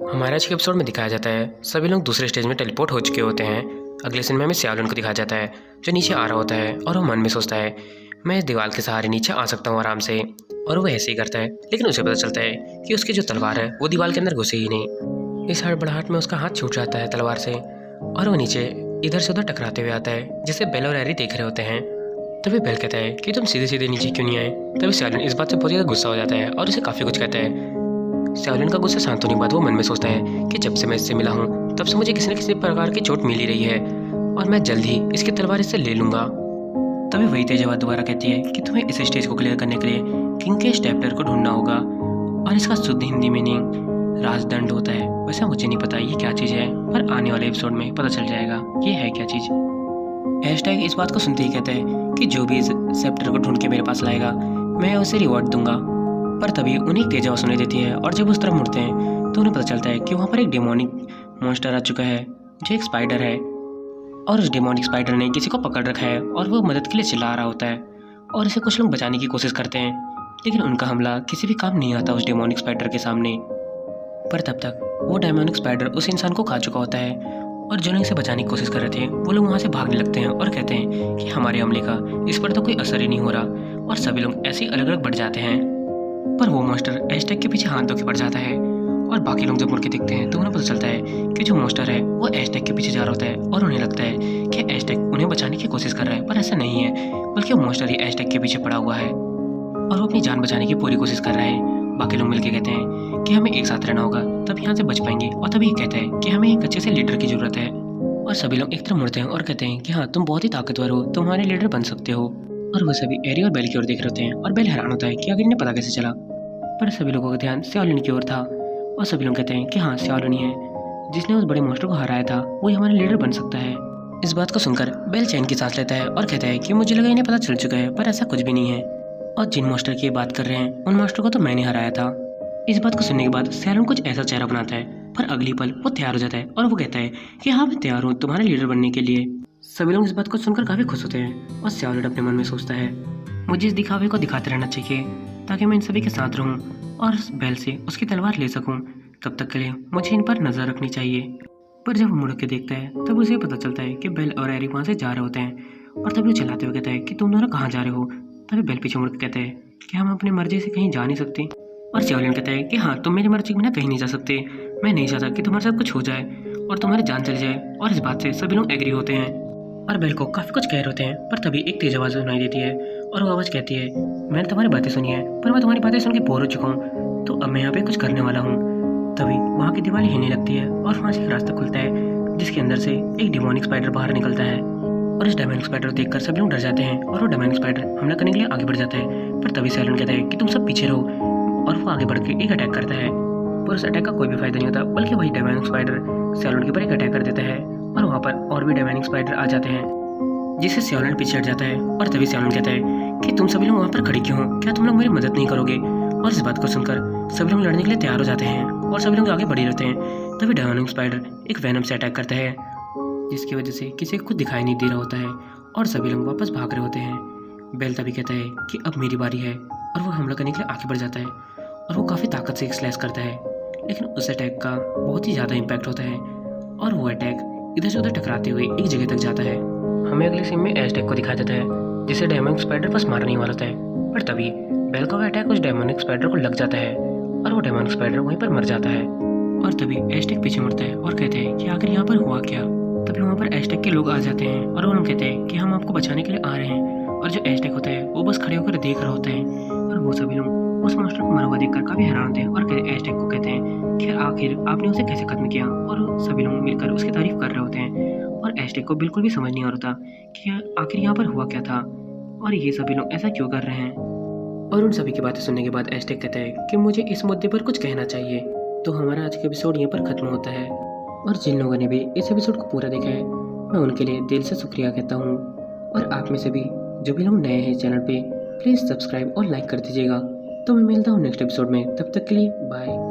हमारे आज के एपिसोड में दिखाया जाता है सभी लोग दूसरे स्टेज में टेलीपोर्ट हो चुके होते हैं। अगले सीन में हमें सियालुन को दिखाया जाता है जो नीचे आ रहा होता है और वो मन में सोचता है मैं इस दीवार के सहारे नीचे आ सकता हूँ आराम से। और वो ऐसे ही करता है, लेकिन उसे पता चलता है कि उसकी जो तलवार है वो दीवार के अंदर घुसे ही नहीं। इस हड़बड़ाहट में उसका हाथ छूट जाता है तलवार से और वो नीचे इधर से उधर टकराते हुए आता है, जिसे बेल और हैरी देख रहे होते हैं। तभी बेल कहता है कि तुम सीधे सीधे नीचे क्यों नहीं आए। तभी सियालुन इस बात से बहुत ज़्यादा गुस्सा हो जाता है और उसे काफ़ी कुछ कहता है। सियालुन का गुस्सा शांत होने के बाद वो मन में सोचता है कि जब से मैं इससे मिला हूँ तब से मुझे किसी न किसी प्रकार की चोट मिल ही रही है और मैं जल्द ही इसकी तलवार इससे ले लूंगा। तभी वही तेजवाद दोबारा कहती है कि तुम्हें इस स्टेज को क्लियर करने के लिए किंग के स्टेपलर को ढूंढना होगा और इसका शुद्ध हिंदी मीनिंग राजदंड होता है। वैसे मुझे नहीं पता ये क्या चीज़ है, पर आने वाले एपिसोड में पता चल जाएगा ये है क्या चीज़। हैशटैग इस बात को सुनते ही कहते हैं कि जो भी इस सेप्टर को ढूंढ के मेरे पास लाएगा मैं उसे रिवॉर्ड दूंगा। पर तभी उन्हें तेज आवाज़ सुनाई देती है और जब उस तरफ मुड़ते हैं तो उन्हें पता चलता है कि वहाँ पर एक डेमोनिक मॉन्स्टर आ चुका है जो एक स्पाइडर है और उस डेमोनिक स्पाइडर ने किसी को पकड़ रखा है और वो मदद के लिए चिल्ला रहा होता है और इसे कुछ लोग बचाने की कोशिश करते हैं, लेकिन उनका हमला किसी भी काम नहीं आता उस डेमोनिक स्पाइडर के सामने। पर तब तक वो डेमोनिक स्पाइडर उस इंसान को खा चुका होता है और जो लोग इसे बचाने की कोशिश कर रहे थे वो लोग वहाँ से भागने लगते हैं और कहते हैं कि हमारे हमले का इस पर तो कोई असर ही नहीं हो रहा और सभी लोग ऐसे ही अलग अलग बढ़ जाते हैं। पर वो मॉन्स्टर हैशटैग के पीछे हाथ धो के पड़ जाता है और बाकी लोग जब मुड़ के देखते हैं तो उन्हें पता चलता है कि जो मॉन्स्टर है वो हैशटैग के पीछे जा रहा होता है और उन्हें लगता है कि हैशटैग उन्हें बचाने की कोशिश कर रहा है, पर ऐसा नहीं है बल्कि वो मॉन्स्टर ही हैशटैग के पीछे पड़ा हुआ है और वो अपनी जान बचाने की पूरी कोशिश कर रहा है। बाकी लोग मिलकर कहते हैं कि हमें एक साथ रहना होगा तब यहाँ से बच पाएंगे और तभी ये कहता है कि हमें एक अच्छे से लीडर की जरूरत है और सभी लोग एक तरफ मुड़ते हैं और कहते हैं कि हाँ तुम बहुत ही ताकतवर हो, तुम हमारे लीडर बन सकते हो। और वह सभी हैरी और बेल की ओर देख रहे होते हैं और बेल हैरान होता है कि आखिर इन्हें पता कैसे चला। पर सभी लोगों का ध्यान सियालुन की ओर था और सभी लोग कहते हैं कि हाँ सियालुन ही है जिसने उस बड़े मॉन्स्टर को हराया था, वो ही हमारा लीडर बन सकता है। इस बात को सुनकर बेल चैन की सांस लेता है और कहता है कि मुझे लगा इन्हें पता चल चुका है, पर ऐसा कुछ भी नहीं है और जिन मॉन्स्टर की बात कर रहे हैं उन मॉन्स्टर को तो मैंने हराया था। इस बात को सुनने के बाद सियालुन कुछ ऐसा चेहरा बनाता है, पर अगली पल वो तैयार हो जाता है और वो कहता है कि हाँ मैं तैयार हूँ तुम्हारे लीडर बनने के लिए। सभी लोग इस बात को सुनकर काफी खुश होते हैं और सियालुन अपने मन में सोचता है मुझे इस दिखावे को दिखाते रहना चाहिए ताकि मैं इन सभी के साथ रहूं और बेल से उसकी तलवार ले सकूं। तब तक के लिए मुझे इन पर नजर रखनी चाहिए। पर जब वो मुड़ के देखता है तब उसे पता चलता है कि बेल और हैरी वहाँ से जा रहे होते हैं और तभी वो चिल्लाते हुए कहता है कि तुम दोनों कहाँ जा रहे हो। तभी बेल पीछे मुड़ के कहता है कि हम अपनी मर्जी से कहीं जा नहीं सकते और सियालुन कहता है कि हाँ तुम मेरी मर्जी के बिना कहीं नहीं जा सकते, मैं नहीं चाहता कि तुम्हारे साथ कुछ हो जाए और तुम्हारी जान चली जाए। और इस बात से सभी लोग एग्री होते हैं और बेल को काफी कुछ कह रहे होते हैं, पर तभी एक तेज आवाज सुनाई देती है और वो आवाज कहती है मैंने तुम्हारी बातें सुनी है पर मैं तुम्हारी बातें सुन के बोर हो चुका हूँ, तो अब मैं यहाँ पे कुछ करने वाला हूँ। तभी वहाँ की दीवार हिलने लगती है और वहाँ से एक रास्ता खुलता है जिसके अंदर से एक डेमोनिक स्पाइडर बाहर निकलता है और इस डेमोनिक स्पाइडर को देखकर सभी लोग डर जाते हैं और वो डेमोनिक स्पाइडर हमला करने के लिए आगे बढ़ जाता है। पर तभी सियालुन कहता है कि तुम सब पीछे रहो और वो आगे बढ़ के एक अटैक करता है, पर उस अटैक का कोई भी फायदा नहीं होता बल्कि वही डेमोनिक स्पाइडर सियालुन के ऊपर एक अटैक कर देता है और वहाँ पर और भी डेमोनिक स्पाइडर आ जाते हैं जिससे सियालुन पीछे हट जाता है। और तभी सियालुन कहता है कि तुम सभी लोग वहाँ पर खड़े क्यों हो, क्या तुम लोग मेरी मदद नहीं करोगे। और इस बात को सुनकर सभी लोग लड़ने के लिए तैयार हो जाते हैं और सभी लोग आगे बढ़े रहते हैं। तभी डेमोनिक स्पाइडर एक वेनम से अटैक करता है जिसकी वजह से किसी को कुछ दिखाई नहीं दे रहा होता है और सभी लोग वापस भाग रहे होते हैं। बेल तभी कहता है कि अब मेरी बारी है और वो हमला करने के लिए आगे बढ़ जाता है और वो काफ़ी ताकत से एक स्लैश करता है, लेकिन उस अटैक का बहुत ही ज़्यादा इम्पैक्ट होता है और वो अटैक इधर से उधर टकराते हुए एक जगह तक जाता है। हमें अगले सीन में हैशटैग को दिखाया जाता है जिसे डेमोनिक स्पाइडर बस मारने वाला था, पर तभी बेल का अटैक उस डेमोनिक स्पाइडर को लग जाता है और वो डेमोनिक स्पाइडर वहीं पर मर जाता है। और तभी हैशटैग पीछे मुड़ता है और कहते हैं कि आखिर यहाँ पर हुआ क्या। तभी वहाँ पर हैशटैग के लोग आ जाते हैं और वो लोग कहते हैं कि हम आपको बचाने के लिए आ रहे हैं और जो हैशटैग होता है वो बस खड़े होकर देख रहा होता है और वो सभी लोग उस मॉन्स्टर को मरा हुआ देखकर काफी हैरान होते हैं और हैशटैग को कहते हैं कि आखिर आपने उसे कैसे खत्म किया और सभी लोग मिलकर उसकी तारीफ कर रहे होते हैं और हैशटैग को बिल्कुल भी समझ नहीं आ रहा था कि आखिर यहाँ पर हुआ क्या था और ये सभी लोग ऐसा क्यों कर रहे हैं। और उन सभी की बातें सुनने के बाद हैशटैग कहता है कि मुझे इस मुद्दे पर कुछ कहना चाहिए। तो हमारा आज का एपिसोड यहाँ पर खत्म होता है और जिन लोगों ने भी इस एपिसोड को पूरा देखा है मैं उनके लिए दिल से शुक्रिया कहता हूँ और आप में से भी जो भी लोग नए हैं चैनल पे प्लीज़ सब्सक्राइब और लाइक कर दीजिएगा। तो मैं मिलता हूँ नेक्स्ट एपिसोड में, तब तक के लिए बाय।